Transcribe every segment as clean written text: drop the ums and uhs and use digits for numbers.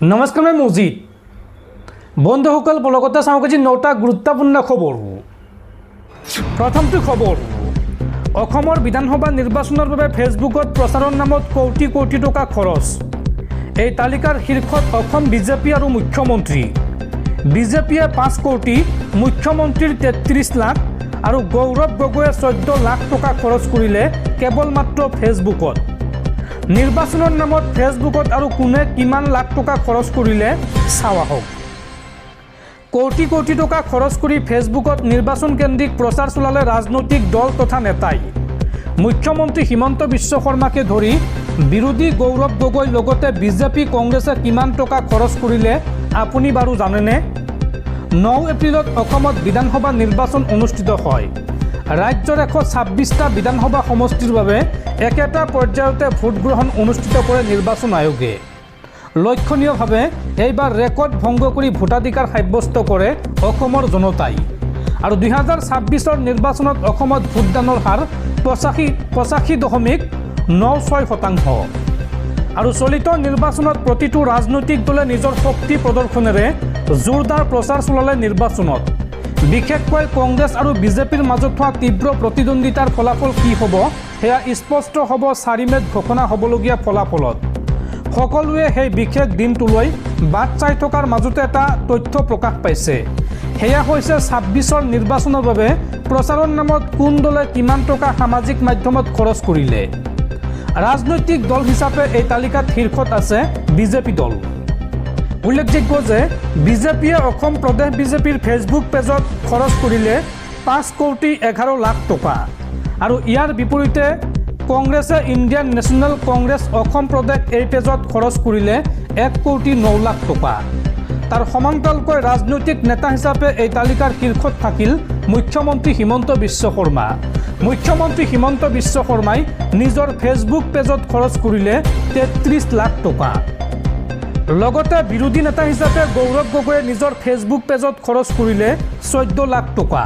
নমস্কাৰ, মই মজিদ। বন্ধুসকল, লগতে চাওঁ আজি 9টা গুৰুত্বপূৰ্ণ খবৰ। প্ৰথমটো খবৰ, অসমৰ বিধানসভা নিৰ্বাচনৰ বাবে ফেচবুকত প্ৰচাৰৰ নামত কোটি কোটি টকা খৰচ। এই তালিকাৰ শীৰ্ষত অসম বিজেপি আৰু মুখ্যমন্ত্ৰী। বিজেপিয়ে 5 কোটি, মুখ্যমন্ত্ৰীৰ 33 লাখ আৰু গৌৰৱ গগৈয়ে 14 লাখ টকা খৰচ কৰিলে কেৱল মাত্ৰ ফেচবুকত। নিৰ্বাচনৰ নামত ফেচবুকত আৰু কোনে কিমান লাখ টকা খৰচ কৰিলে চাওঁ আহক। কোটি কোটি টকা খৰচ কৰি ফেচবুকত নিৰ্বাচন কেন্দ্ৰিক প্ৰচাৰ চলালে ৰাজনৈতিক দল তথা নেতাই। মুখ্যমন্ত্ৰী হিমন্ত বিশ্ব শৰ্মাকে ধৰি বিৰোধী গৌৰৱ গগৈৰ লগতে বিজেপি কংগ্ৰেছে কিমান টকা খৰচ কৰিলে আপুনি বাৰু জানেনে? 9 এপ্ৰিলত অসমত বিধানসভা নিৰ্বাচন অনুষ্ঠিত হয়। ৰাজ্যৰ 126টা বিধানসভা সমষ্টিৰ বাবে একেটা পৰ্যায়তে ভোটগ্ৰহণ অনুষ্ঠিত কৰে নিৰ্বাচন আয়োগে। লক্ষণীয়ভাৱে এইবাৰ ৰেকৰ্ড ভংগ কৰি ভোটাধিকাৰ সাব্যস্ত কৰে অসমৰ জনতাই। আৰু 2026ৰ নিৰ্বাচনত অসমত ভোটদানৰ হাৰ 85.96%। আৰু চলিত নিৰ্বাচনত প্ৰতিটো ৰাজনৈতিক দলে নিজৰ শক্তি প্ৰদৰ্শনেৰে জোৰদাৰ প্ৰচাৰ চলালে নিৰ্বাচনত। বিশেষকৈ কংগ্ৰেছ আৰু বিজেপিৰ মাজত হোৱা তীব্ৰ প্ৰতিদ্বন্দ্বিতাৰ ফলাফল কি হ'ব সেয়া স্পষ্ট হ'ব 4 মে'ত ঘোষণা হ'বলগীয়া ফলাফলত। সকলোৱে সেই বিশেষ দিনটোলৈ বাট চাই থকাৰ মাজতে এটা তথ্য প্ৰকাশ পাইছে। সেয়া হৈছে 26ৰ নিৰ্বাচনৰ বাবে প্ৰচাৰৰ নামত কোন দলে কিমান টকা সামাজিক মাধ্যমত খৰচ কৰিলে। ৰাজনৈতিক দল হিচাপে এই তালিকাত শীৰ্ষত আছে বিজেপি দল। উল্লেখযোগ্য যে বিজেপিয়ে অসম প্ৰদেশ বিজেপিৰ ফেচবুক পেজত খৰচ কৰিলে 5 কোটি 11 লাখ টকা। আৰু ইয়াৰ বিপৰীতে কংগ্ৰেছে ইণ্ডিয়ান নেশ্যনেল কংগ্ৰেছ অসম প্ৰদেশ এই পেজত খৰচ কৰিলে 1 কোটি 9 লাখ টকা। তাৰ সমান্তৰালকৈ ৰাজনৈতিক নেতা হিচাপে এই তালিকাৰ শীৰ্ষত থাকিল মুখ্যমন্ত্ৰী হিমন্ত বিশ্ব শৰ্মা। মুখ্যমন্ত্ৰী হিমন্ত বিশ্ব শৰ্মাই নিজৰ ফেচবুক পেজত খৰচ কৰিলে 33 লাখ টকা। লগতে বিৰোধী নেতা হিচাপে গৌৰৱ গগৈয়ে নিজৰ ফেচবুক পেজত খৰচ কৰিলে 14 লাখ টকা।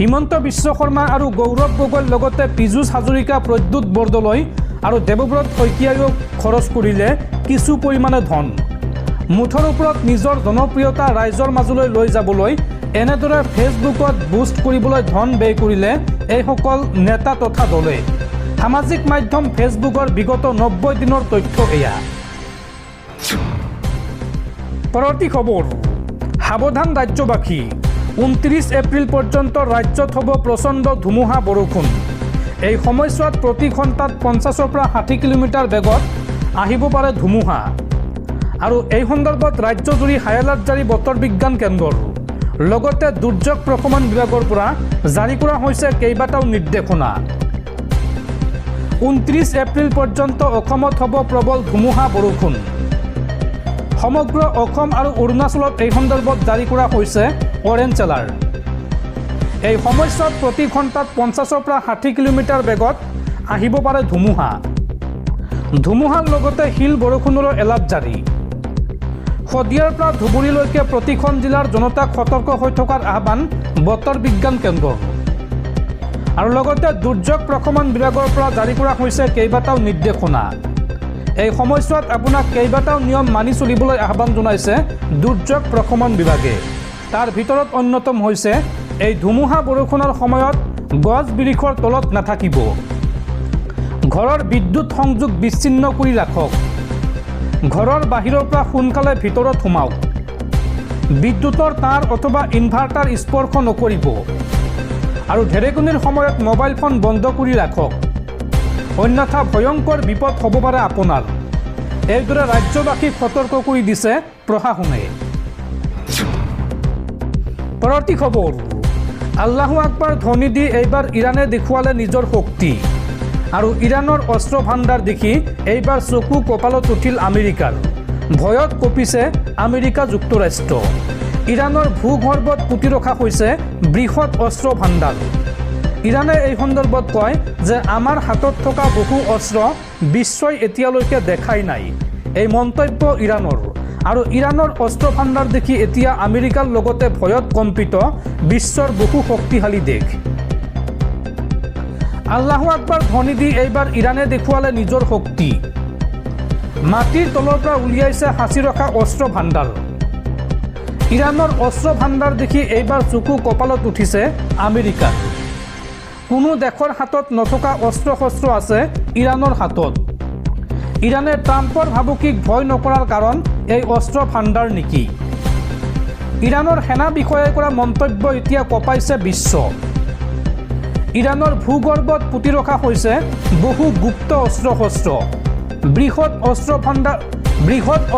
হিমন্ত বিশ্ব শৰ্মা আৰু গৌৰৱ গগৈৰ লগতে পীযুষ হাজৰিকা, প্ৰদ্যুৎ বৰদলৈ আৰু দেৱব্ৰত শইকীয়াইও খৰচ কৰিলে কিছু পৰিমাণে ধন। মুঠৰ ওপৰত নিজৰ জনপ্ৰিয়তা ৰাইজৰ মাজলৈ লৈ যাবলৈ এনেদৰে ফেচবুকত বুষ্ট কৰিবলৈ ধন ব্যয় কৰিলে এইসকল নেতা তথা দলে। সামাজিক মাধ্যম ফেচবুকৰ বিগত 90 দিনৰ তথ্য এয়া। পৰৱৰ্তী খবৰ, সাৱধান ৰাজ্যবাসী। 29 এপ্ৰিল পৰ্যন্ত ৰাজ্যত হ'ব প্ৰচণ্ড ধুমুহা বৰষুণ। এই সময়ছোৱাত প্ৰতি ঘণ্টাত 50ৰ পৰা 60 কিলোমিটাৰ বেগত আহিব পাৰে ধুমুহা। আৰু এই সন্দৰ্ভত ৰাজ্যজুৰি হাই এলাৰ্ট জাৰি বতৰ বিজ্ঞান কেন্দ্ৰৰ লগতে দুৰ্যোগ প্ৰশমন বিভাগৰ পৰা জাৰি কৰা হৈছে কেইবাটাও নিৰ্দেশনা। 29 এপ্ৰিল পৰ্যন্ত অসমত হ'ব প্ৰবল ধুমুহা বৰষুণ। সমগ্ৰ অসম আৰু অৰুণাচলত এই সন্দৰ্ভত জাৰি কৰা হৈছে অৰেঞ্জ এলাৰ্ট। এই সময়ছোৱাত প্ৰতি ঘণ্টাত 50ৰ পৰা 60 কিলোমিটাৰ বেগত আহিব পাৰে ধুমুহা। ধুমুহাৰ লগতে শিল বৰষুণৰো এলাৰ্ট জাৰি। শদিয়াৰ পৰা ধুবুৰীলৈকে প্ৰতিখন জিলাৰ জনতাক সতৰ্ক হৈ থকাৰ আহ্বান বতৰ বিজ্ঞান কেন্দ্ৰৰ। আৰু লগতে দুৰ্যোগ প্ৰশমন বিভাগৰ পৰা জাৰি কৰা হৈছে কেইবাটাও নিৰ্দেশনা। এই সময়ছোৱাত আপোনাক কেইবাটাও নিয়ম মানি চলিবলৈ আহ্বান জনাইছে দুৰ্যোগ প্ৰশমন বিভাগে। তাৰ ভিতৰত অন্যতম হৈছে এই ধুমুহা বৰষুণৰ সময়ত গছ বিৰিখৰ তলত নাথাকিব। ঘৰৰ বিদ্যুৎ সংযোগ বিচ্ছিন্ন কৰি ৰাখক। ঘৰৰ বাহিৰৰ পৰা সোনকালে ভিতৰত সোমাওক। বিদ্যুতৰ তাঁৰ অথবা ইনভাৰ্টাৰ স্পৰ্শ নকৰিব। আৰু ঢেৰেকনিৰ সময়ত মোবাইল ফোন বন্ধ কৰি ৰাখক, অন্যথা ভয়ংকৰ বিপদ হ'ব পাৰে আপোনাৰ। এইদৰে ৰাজ্যবাসীক সতৰ্ক কৰি দিছে প্ৰশাসনে। পৰৱৰ্তী খবৰ, আল্লাহু আকবাৰ ধ্বনি দি এইবাৰ ইৰাণে দেখুৱালে নিজৰ শক্তি। আৰু ইৰাণৰ অস্ত্ৰ ভাণ্ডাৰ দেখি এইবাৰ চকু কপালত উঠিল আমেৰিকাৰ। ভয়ত কঁপিছে আমেৰিকা যুক্তৰাষ্ট্ৰ। ইৰাণৰ ভূগৰ্ভত পুতি ৰখা হৈছে বৃহৎ অস্ত্ৰ ভাণ্ডাৰ। ইৰাণে এই সন্দৰ্ভত কয় যে আমাৰ হাতত থকা বহু অস্ত্ৰ বিশ্বই এতিয়ালৈকে দেখাই নাই। এই মন্তব্য ইৰাণৰ। আৰু ইৰাণৰ অস্ত্ৰ ভাণ্ডাৰ দেখি এতিয়া আমেৰিকাৰ লগতে ভয়ত কম্পিত বিশ্বৰ বহু শক্তিশালী দেশ। আল্লাহু আকবাৰ ধ্বনি দি এইবাৰ ইৰাণে দেখুৱালে নিজৰ শক্তি। মাটিৰ তলৰ পৰা উলিয়াইছে সাঁচি ৰখা অস্ত্ৰ ভাণ্ডাৰ। ইৰাণৰ অস্ত্ৰ ভাণ্ডাৰ দেখি এইবাৰ চকু কপালত উঠিছে আমেৰিকাৰ। কোনো দেশৰ হাতত নথকা অস্ত্ৰ শস্ত্ৰ আছে ইৰাণৰ হাতত। ইৰাণে ট্ৰাম্পৰ ভাবুকিক ভয় নকৰাৰ কাৰণ এই অস্ত্ৰ ভাণ্ডাৰ নেকি? ইৰাণৰ সেনা বিষয়াই কৰা মন্তব্য এতিয়া কঁপাইছে বিশ্ব। ইৰাণৰ ভূগৰ্ভত পুতি ৰখা হৈছে বহু গুপ্ত অস্ত্ৰ শস্ত্ৰ। বৃহৎ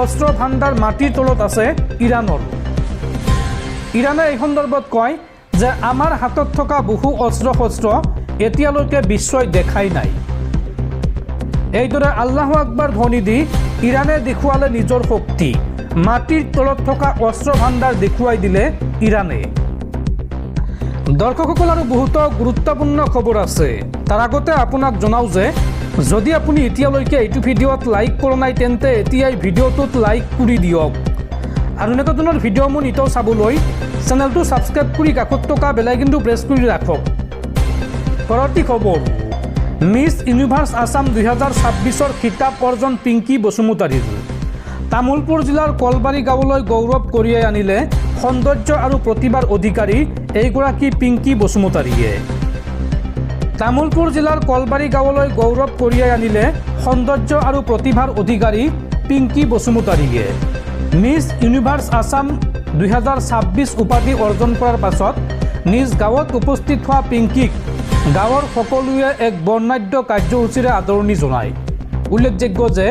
অস্ত্ৰ ভাণ্ডাৰ মাটিৰ তলত আছে ইৰাণৰ। ইৰাণে এই সন্দৰ্ভত কয় যে আমাৰ হাতত থকা বহু অস্ত্ৰ শস্ত্ৰ এতিয়ালৈকে বিশ্বই দেখাই নাই। এইদৰে আল্লাহু আকবাৰ ধ্বনি দি ইৰাণে দেখুৱালে নিজৰ শক্তি। মাটিৰ তলত থকা অস্ত্ৰ ভাণ্ডাৰ দেখুৱাই দিলে ইৰাণে। দৰ্শকসকল, আৰু বহুতো গুৰুত্বপূৰ্ণ খবৰ আছে। তাৰ আগতে আপোনাক জনাওঁ যে যদি আপুনি এতিয়ালৈকে এইটো ভিডিঅ'ত লাইক কৰা নাই তেন্তে এতিয়াই ভিডিঅ'টোত লাইক কৰি দিয়ক। আৰু এনেকুৱা ধৰণৰ ভিডিঅ'সমূহ নিতৌ চাবলৈ চেনেলটো ছাবস্ক্ৰাইব কৰি কাষত থকা বেল আইকনটো প্ৰেছ কৰি ৰাখক। পৰৱৰ্তী খবৰ, মিছ ইউনিভাৰ্ছ আছাম 2026ৰ খিতাপ অৰ্জন পিংকী বসুমতাৰীৰ। তামুলপুৰ জিলাৰ কলবাৰী গাঁৱলৈ গৌৰৱ কঢ়িয়াই আনিলে সৌন্দৰ্য আৰু প্ৰতিভাৰ অধিকাৰী এইগৰাকী পিংকী বসুমতাৰীয়ে। তামুলপুৰ জিলাৰ কলবাৰী গাঁৱলৈ গৌৰৱ কঢ়িয়াই আনিলে সৌন্দৰ্য আৰু প্ৰতিভাৰ অধিকাৰী পিংকী বসুমতাৰীয়ে। মিছ ইউনিভাৰ্ছ আছাম 2026 উপাধি অৰ্জন কৰাৰ পাছত নিজ গাঁৱত উপস্থিত হোৱা পিংকীক গাঁৱৰ সকলোৱে এক বৰ্ণাঢ্য কাৰ্যসূচীৰে আদৰণি জনায়। উল্লেখযোগ্য যে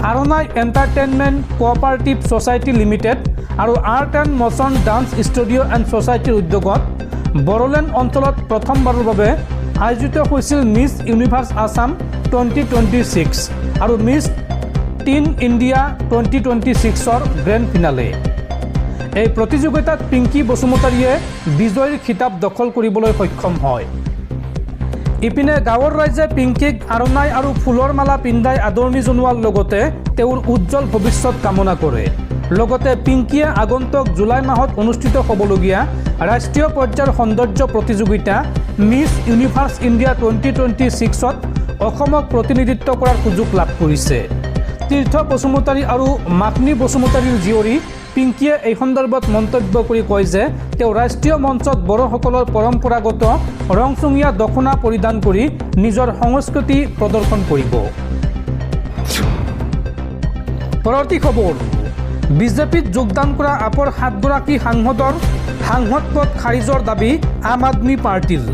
Aronai entertainment cooperative society limited আৰু art and motion dance studio' and ছ'চাইটিৰ উদ্যোগত বড়োলেণ্ড অঞ্চলত প্ৰথমবাৰৰ বাবে আয়োজিত হৈছিল মিছ ইউনিভাৰ্ছ আছাম 2026 আৰু মিছ টিন ইণ্ডিয়া 2026ৰ গ্ৰেণ্ড ফিনালে। এই প্ৰতিযোগিতাত পিংকী বসুমতাৰীয়ে বিজয়ীৰ খিতাপ দখল কৰিবলৈ সক্ষম হয়। ইপিনে গাঁৱৰ ৰাইজে পিংকীক আৰণাই আৰু ফুলৰ মালা পিন্ধাই আদৰণি জনোৱাৰ লগতে তেওঁৰ উজ্জ্বল ভৱিষ্যত কামনা কৰে। লগতে পিংকীয়ে আগন্তুক জুলাই মাহত অনুষ্ঠিত হ'বলগীয়া ৰাষ্ট্ৰীয় পৰ্যায়ৰ সৌন্দৰ্য প্ৰতিযোগিতা মিছ ইউনিভাৰ্ছ ইণ্ডিয়া 2026ত অসমক প্ৰতিনিধিত্ব কৰাৰ সুযোগ লাভ কৰিছে। তীৰ্থ বসুমতাৰী আৰু মাকনি বসুমতাৰীৰ জীয়ৰী পিংকীয়ে এই সন্দৰ্ভত মন্তব্য কৰি কয় যে তেওঁ ৰাষ্ট্ৰীয় মঞ্চত বড়োসকলৰ পৰম্পৰাগত ৰংচঙীয়া দখনা পৰিধান কৰি নিজৰ সংস্কৃতি প্ৰদৰ্শন কৰিব। পৰৱৰ্তী খবৰ, বিজেপিত যোগদান কৰা আপৰ 7গৰাকী সাংসদৰ সাংসদ পদ খাৰিজৰ দাবী আম আদমি পাৰ্টীৰ।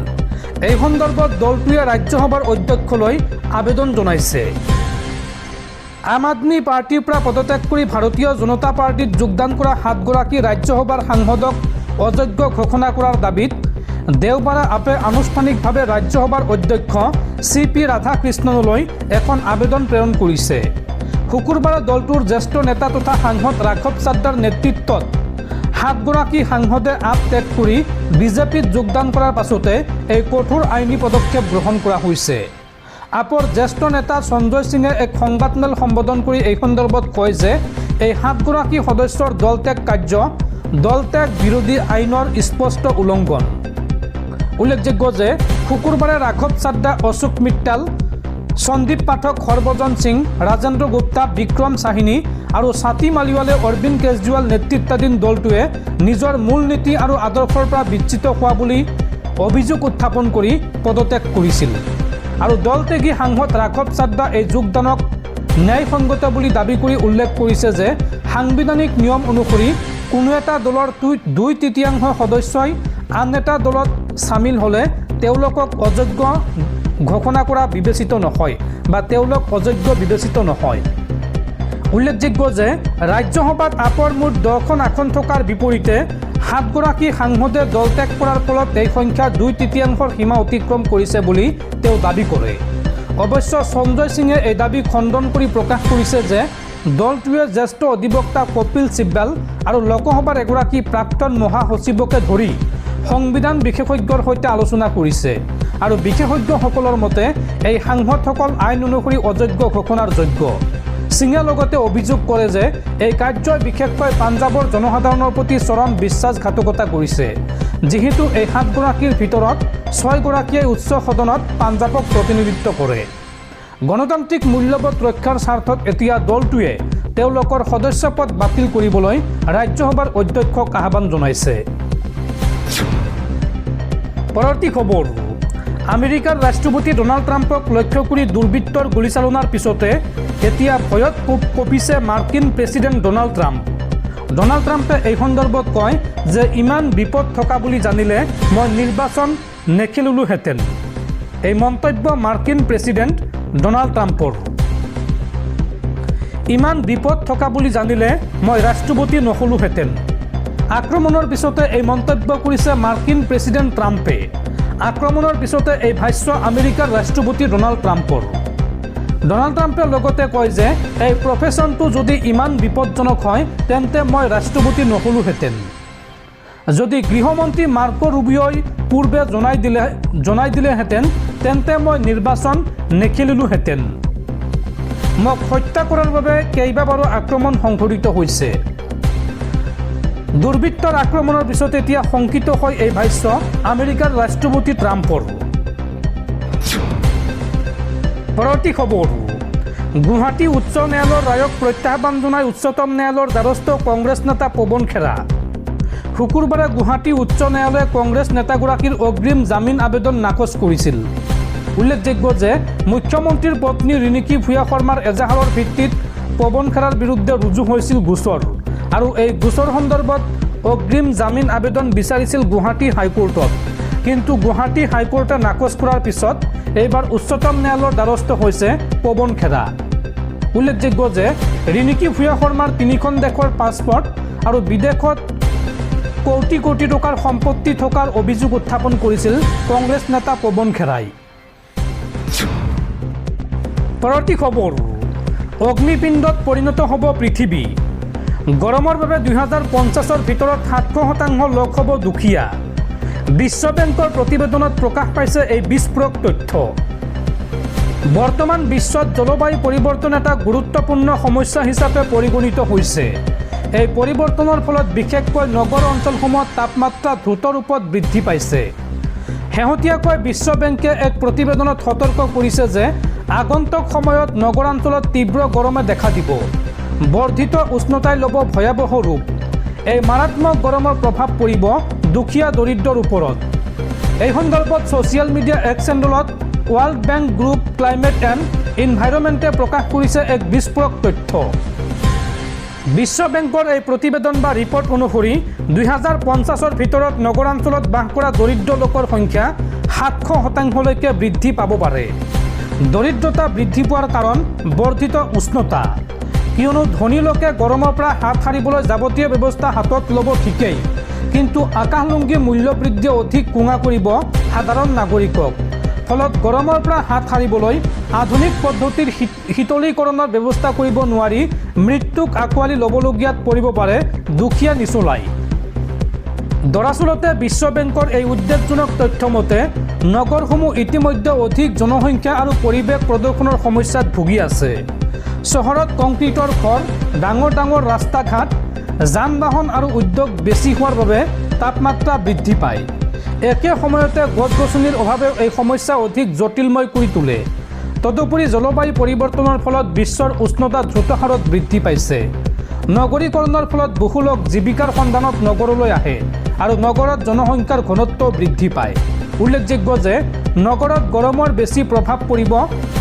এই সন্দৰ্ভত দলটোৱে ৰাজ্যসভাৰ অধ্যক্ষলৈ আবেদন জনাইছে। আম আদমি পাৰ্টীৰ পৰা পদত্যাগ কৰি ভাৰতীয় জনতা পাৰ্টীত যোগদান কৰা 7গৰাকী ৰাজ্যসভাৰ সাংসদক অযোগ্য ঘোষণা কৰাৰ দাবীত দেওবাৰে আপে আনুষ্ঠানিকভাৱে ৰাজ্যসভাৰ অধ্যক্ষ CP ৰাধাকৃষ্ণনলৈ এখন আবেদন প্ৰেৰণ কৰিছে। শুকুৰবাৰে দলটোৰ জ্যেষ্ঠ নেতা তথা সাংসদ ৰাঘৱ চাড্ডাৰ নেতৃত্বত 7গৰাকী সাংসদে আপ ত্যাগ কৰি বিজেপিত যোগদান কৰাৰ পাছতে এই কঠোৰ আইনী পদক্ষেপ গ্ৰহণ কৰা হৈছে। আপৰ জ্যেষ্ঠ নেতা সঞ্জয় সিঙে এক সংবাদমেল সম্বোধন কৰি এই সন্দৰ্ভত কয় যে এই 7গৰাকী সদস্যৰ দলত্যাগ কাৰ্য দলত্যাগ বিৰোধী আইনৰ স্পষ্ট উলংঘন। উল্লেখযোগ্য যে শুকুৰবাৰে ৰাঘৱ চাড্ডা, অশোক মিট্টাল, সন্দীপ পাঠক, হৰভজন সিং, ৰাজেন্দ্ৰ গুপ্তা, বিক্ৰম সাহিনী আৰু ছাতি মালিৱালে অৰবিন্দ কেজৰিৱাল নেতৃত্বাধীন দলটোৱে নিজৰ মূল নীতি আৰু আদৰ্শৰ পৰা বিচ্যুত হোৱা বুলি অভিযোগ উত্থাপন কৰি পদত্যাগ কৰিছিল। আৰু দলত্যাগী সাংসদ ৰাঘৱ চাড্ডা এই যোগদানক ন্যায়সংগত বুলি দাবী কৰি উল্লেখ কৰিছে যে সাংবিধানিক নিয়ম অনুসৰি কোনো এটা দলৰ 2/3 সদস্যই আন এটা দলত চামিল হ'লে তেওঁলোকক অযোগ্য ঘোষণা কৰা বিবেচিত নহয় বা তেওঁলোক অযোগ্য বিবেচিত নহয়। উল্লেখযোগ্য যে ৰাজ্যসভাত আপৰ মুঠ 10খন আসন থকাৰ বিপৰীতে 7গৰাকী সাংসদে দলত্যাগ কৰাৰ ফলত এই সংখ্যা 2/3 সীমা অতিক্ৰম কৰিছে বুলি তেওঁ দাবী কৰে। অৱশ্য সঞ্জয় সিঙে এই দাবী খণ্ডন কৰি প্ৰকাশ কৰিছে যে দলটোৱে জ্যেষ্ঠ অধিবক্তা কপিল চিব্বাল আৰু লোকসভাৰ এগৰাকী প্ৰাক্তন মহাসচিবকে ধৰি সংবিধান বিশেষজ্ঞৰ সৈতে আলোচনা কৰিছে আৰু বিশেষজ্ঞসকলৰ মতে এই সাংসদসকল আইন অনুসৰি অযোগ্য ঘোষণাৰ যোগ্য। সিঙে লগতে অভিযোগ কৰে যে এই কাৰ্যই বিশেষকৈ পাঞ্জাৱৰ জনসাধাৰণৰ প্ৰতি চৰম বিশ্বাসঘাতকতা কৰিছে, যিহেতু এই 7গৰাকীৰ ভিতৰত 6গৰাকীয়ে উচ্চ সদনত পাঞ্জাৱক প্ৰতিনিধিত্ব কৰে। গণতান্ত্ৰিক মূল্যবোধ ৰক্ষাৰ স্বাৰ্থত এতিয়া দলটোৱে তেওঁলোকৰ সদস্যপদ বাতিল কৰিবলৈ ৰাজ্যসভাৰ অধ্যক্ষক আহ্বান জনাইছে। পৰৱৰ্তী খবৰ, আমেৰিকাৰ ৰাষ্ট্ৰপতি ডোনাল্ড ট্ৰাম্পক লক্ষ্য কৰি দুৰ্বৃত্তৰ গুলীচালনাৰ পিছতে এতিয়া ভয়ত কঁপিছে মাৰ্কিন প্ৰেছিডেণ্ট ডোনাল্ড ট্ৰাম্প। ডোনাল্ড ট্ৰাম্পে এই সন্দৰ্ভত কয় যে ইমান বিপদ থকা বুলি জানিলে মই নিৰ্বাচন নেখেলিলোহেঁতেন। এই মন্তব্য মাৰ্কিন প্ৰেছিডেণ্ট ডোনাল্ড ট্ৰাম্পৰ। ইমান বিপদ থকা বুলি জানিলে মই ৰাষ্ট্ৰপতি নহ'লোহেঁতেন। আক্ৰমণৰ পিছতে এই মন্তব্য কৰিছে মাৰ্কিন প্ৰেছিডেণ্ট ট্ৰাম্পে। আক্ৰমণৰ পিছতে এই ভাষ্য আমেৰিকাৰ ৰাষ্ট্ৰপতি ডোনাল্ড ট্ৰাম্পৰ। ডোনাল্ড ট্ৰাম্পে লগতে কয় যে এই প্ৰফেশ্যনটো যদি ইমান বিপদজনক হয় তেন্তে মই ৰাষ্ট্ৰপতি নহ'লোহেঁতেন। যদি গৃহমন্ত্ৰী মাৰ্কো ৰুবিঅ'ই পূৰ্বে জনাই দিলেহেঁতেন তেন্তে মই নিৰ্বাচন নেখেলিলোহেঁতেন। মোক হত্যা কৰাৰ বাবে কেইবাবাৰো আক্ৰমণ সংঘটিত হৈছে। দুৰ্বৃত্তৰ আক্ৰমণৰ পিছত এতিয়া শংকিত হয় এই ভাষ্য আমেৰিকাৰ ৰাষ্ট্ৰপতি ট্ৰাম্পৰ। পৰৱৰ্তী খবৰ, গুৱাহাটী উচ্চ ন্যায়ালয়ৰ ৰায়ক প্ৰত্যাহ্বান জনাই উচ্চতম ন্যায়ালয়ৰ দ্বাৰস্থ কংগ্ৰেছ নেতা পৱন খেৰা। শুকুৰবাৰে গুৱাহাটী উচ্চ ন্যায়ালয়ে কংগ্ৰেছ নেতাগৰাকীৰ অগ্ৰিম জামিন আবেদন নাকচ কৰিছিল। উল্লেখযোগ্য যে মুখ্যমন্ত্ৰীৰ পত্নী ৰিণিকী ভূঞা শৰ্মাৰ এজাহাৰৰ ভিত্তিত পৱন খেৰাৰ বিৰুদ্ধে ৰুজু হৈছিল গোচৰ আৰু এই গোচৰ সন্দৰ্ভত অগ্ৰিম জামিন আবেদন বিচাৰিছিল গুৱাহাটী হাইকোৰ্টত। কিন্তু গুৱাহাটী হাইকোৰ্টে নাকচ কৰাৰ পিছত এইবাৰ উচ্চতম ন্যায়ালয়ৰ দ্বাৰস্থ হৈছে পৱন খেৰা। উল্লেখযোগ্য যে ৰিণিকী ভূঞা শৰ্মাৰ 3খন দেশৰ পাছপৰ্ট আৰু বিদেশত কোটি কোটি টকাৰ সম্পত্তি থকাৰ অভিযোগ উত্থাপন কৰিছিল কংগ্ৰেছ নেতা পৱন খেৰাই। পৰৱৰ্তী খবৰ, অগ্নিপিণ্ডত পৰিণত হ'ব পৃথিৱী। গৰমৰ বাবে 2050ৰ ভিতৰত 70% লোক হ'ব দুখীয়া। বিশ্ব বেংকৰ প্ৰতিবেদনত প্ৰকাশ পাইছে এই বিস্ফোৰক তথ্য। বৰ্তমান বিশ্বত জলবায়ু পৰিৱৰ্তন এটা গুৰুত্বপূৰ্ণ সমস্যা হিচাপে পৰিগণিত হৈছে। এই পৰিৱৰ্তনৰ ফলত বিশেষকৈ নগৰ অঞ্চলসমূহত তাপমাত্ৰা দ্ৰুত ৰূপত বৃদ্ধি পাইছে। শেহতীয়াকৈ বিশ্ব বেংকে এক প্ৰতিবেদনত সতৰ্ক কৰিছে যে আগন্তুক সময়ত নগৰাঞ্চলত তীব্ৰ গৰমে দেখা দিব। বৰ্ধিত উষ্ণতাই ল'ব ভয়াৱহ ৰূপ। এই মাৰাত্মক গৰমৰ প্ৰভাৱ পৰিব দুখীয়া দৰিদ্ৰৰ ওপৰত। এই সন্দৰ্ভত ছ'চিয়েল মিডিয়া এক্স হেণ্ডেলত world bank group climate and ইনভাইৰনমেণ্টে প্ৰকাশ কৰিছে এক বিস্ফোৰক তথ্য। বিশ্ব বেংকৰ এই প্ৰতিবেদন বা ৰিপৰ্ট অনুসৰি 2050ৰ ভিতৰত নগৰাঞ্চলত বাস কৰা দৰিদ্ৰ লোকৰ সংখ্যা 700%লৈকে বৃদ্ধি পাব পাৰে। দৰিদ্ৰতা বৃদ্ধি পোৱাৰ কাৰণ বৰ্ধিত উষ্ণতা। কিয়নো ধনী লোকে গৰমৰ পৰা হাত সাৰিবলৈ যাৱতীয় ব্যৱস্থা হাতত ল'ব ঠিকেই, কিন্তু আকাশলংঘী মূল্য বৃদ্ধিয়ে অধিক কোঙা কৰিব সাধাৰণ নাগৰিকক। ফলত গৰমৰ পৰা হাত সাৰিবলৈ আধুনিক পদ্ধতিৰ শীতলীকৰণৰ ব্যৱস্থা কৰিব নোৱাৰি মৃত্যুক আঁকোৱালি ল'বলগীয়াত পৰিব পাৰে দুখীয়া নিচলাই। দৰাচলতে বিশ্ব বেংকৰ এই উদ্বেগজনক তথ্য মতে নগৰসমূহ ইতিমধ্যে অধিক জনসংখ্যা আৰু পৰিৱেশ প্ৰদূষণৰ সমস্যাত ভুগি আছে। চহৰত কংক্ৰিটৰ ঘৰ, ডাঙৰ ডাঙৰ ৰাস্তা ঘাট, যান বাহন আৰু উদ্যোগ বেছি হোৱাৰ বাবে তাপমাত্ৰা বৃদ্ধি পায়। একে সময়তে গছ গছনিৰ অভাৱেও এই সমস্যা অধিক জটিলময় কৰি তোলে। তদুপৰি জলবায়ু পৰিৱৰ্তনৰ ফলত বিশ্বৰ উষ্ণতা দ্ৰুত হাৰত বৃদ্ধি পাইছে। নগৰীকৰণৰ ফলত বহু লোক জীৱিকাৰ সন্ধানত নগৰলৈ আহে আৰু নগৰত জনসংখ্যাৰ ঘনত্ব বৃদ্ধি পায়। উল্লেখযোগ্য যে নগৰত গৰমৰ বেছি প্ৰভাৱ পৰিব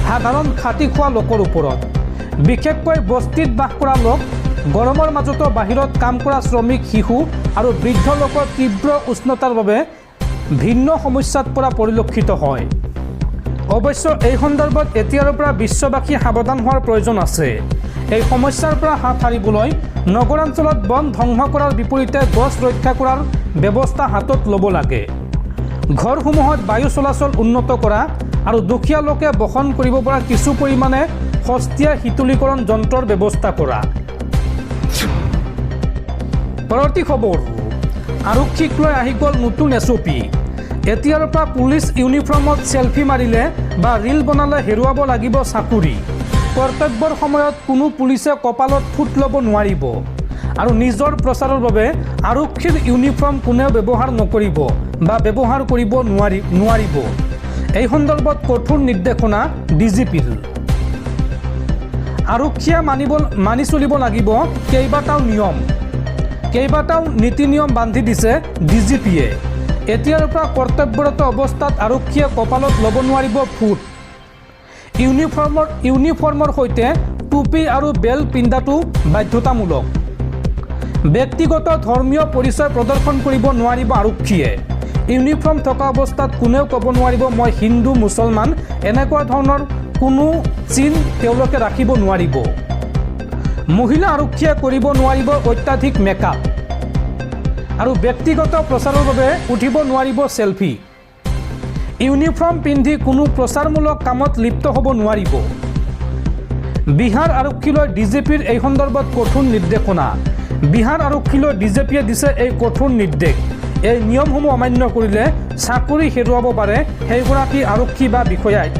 সাধাৰণ খাটি খোৱা লোকৰ ওপৰত। বিশেষকৈ বস্তিত বাস কৰা লোক, গৰমৰ মাজতো বাহিৰত কাম কৰা শ্ৰমিক, শিশু আৰু বৃদ্ধ লোকৰ তীব্ৰ উষ্ণতাৰ বাবে ভিন্ন সমস্যাত পৰা পৰিলক্ষিত হয়। অৱশ্য এই সন্দৰ্ভত এতিয়াৰ পৰা বিশ্ববাসী সাৱধান হোৱাৰ প্ৰয়োজন আছে। এই সমস্যাৰ পৰা হাত সাৰিবলৈ নগৰাঞ্চলত বন ধ্বংস কৰাৰ বিপৰীতে গছ ৰক্ষা কৰাৰ ব্যৱস্থা হাতত ল'ব লাগে। ঘৰসমূহত বায়ু চলাচল উন্নত কৰা আৰু দুখীয়া লোকে বহন কৰিব পৰা কিছু পৰিমাণে সস্তীয়া শীতলীকৰণ যন্ত্ৰৰ ব্যৱস্থা কৰা। পৰৱৰ্তী খবৰ, আৰক্ষীক লৈ আহি গ'ল নতুন SOP। এতিয়াৰ পৰা পুলিচ ইউনিফৰ্মত চেলফি মাৰিলে বা ৰীল বনালে হেৰুৱাব লাগিব চাকৰি। কৰ্তব্যৰ সময়ত কোনো পুলিচে কপালত ফুট ল'ব নোৱাৰিব আৰু নিজৰ প্ৰচাৰৰ বাবে আৰক্ষীৰ ইউনিফৰ্ম কোনেও ব্যৱহাৰ নকৰিব বা ব্যৱহাৰ কৰিব নোৱাৰিব। এই সন্দৰ্ভত কঠোৰ নিৰ্দেশনা DGPৰ। আৰক্ষীয়ে মানি চলিব লাগিব কেইবাটাও নিয়ম, কেইবাটাও নীতি নিয়ম বান্ধি দিছে ডিজিপিয়ে। এতিয়াৰ পৰা কৰ্তব্যৰত অৱস্থাত আৰক্ষীয়ে কপালত ল'ব নোৱাৰিব ফুট। ইউনিফৰ্মৰ সৈতে টুপি আৰু বেল্ট পিন্ধাটো বাধ্যতামূলক। ব্যক্তিগত ধৰ্মীয় পৰিচয় প্ৰদৰ্শন কৰিব নোৱাৰিব আৰক্ষীয়ে। ইউনিফৰ্ম থকা অৱস্থাত কোনেও ক'ব নোৱাৰিব মই হিন্দু মুছলমান, এনেকুৱা ধৰণৰ কোনো চিন তেওঁলোকে ৰাখিব নোৱাৰিব। মহিলা আৰক্ষীয়ে কৰিব নোৱাৰিব অত্যাধিক মেকআপ আৰু ব্যক্তিগত প্ৰচাৰৰ বাবে উঠিব নোৱাৰিব চেলফি। ইউনিফৰ্ম পিন্ধি কোনো প্ৰচাৰমূলক কামত লিপ্ত হ'ব নোৱাৰিব। বিহাৰ আৰক্ষীলৈ ডিজিপিৰ এই সন্দৰ্ভত কঠোৰ নিৰ্দেশনা। বিহাৰ আৰক্ষীলৈ ডিজিপিয়ে দিছে এই কঠোৰ নিৰ্দেশ। এই নিয়মসমূহ অমান্য কৰিলে চাকৰি হেৰুৱাব পাৰে সেইগৰাকী আৰক্ষী বা বিষয়াই।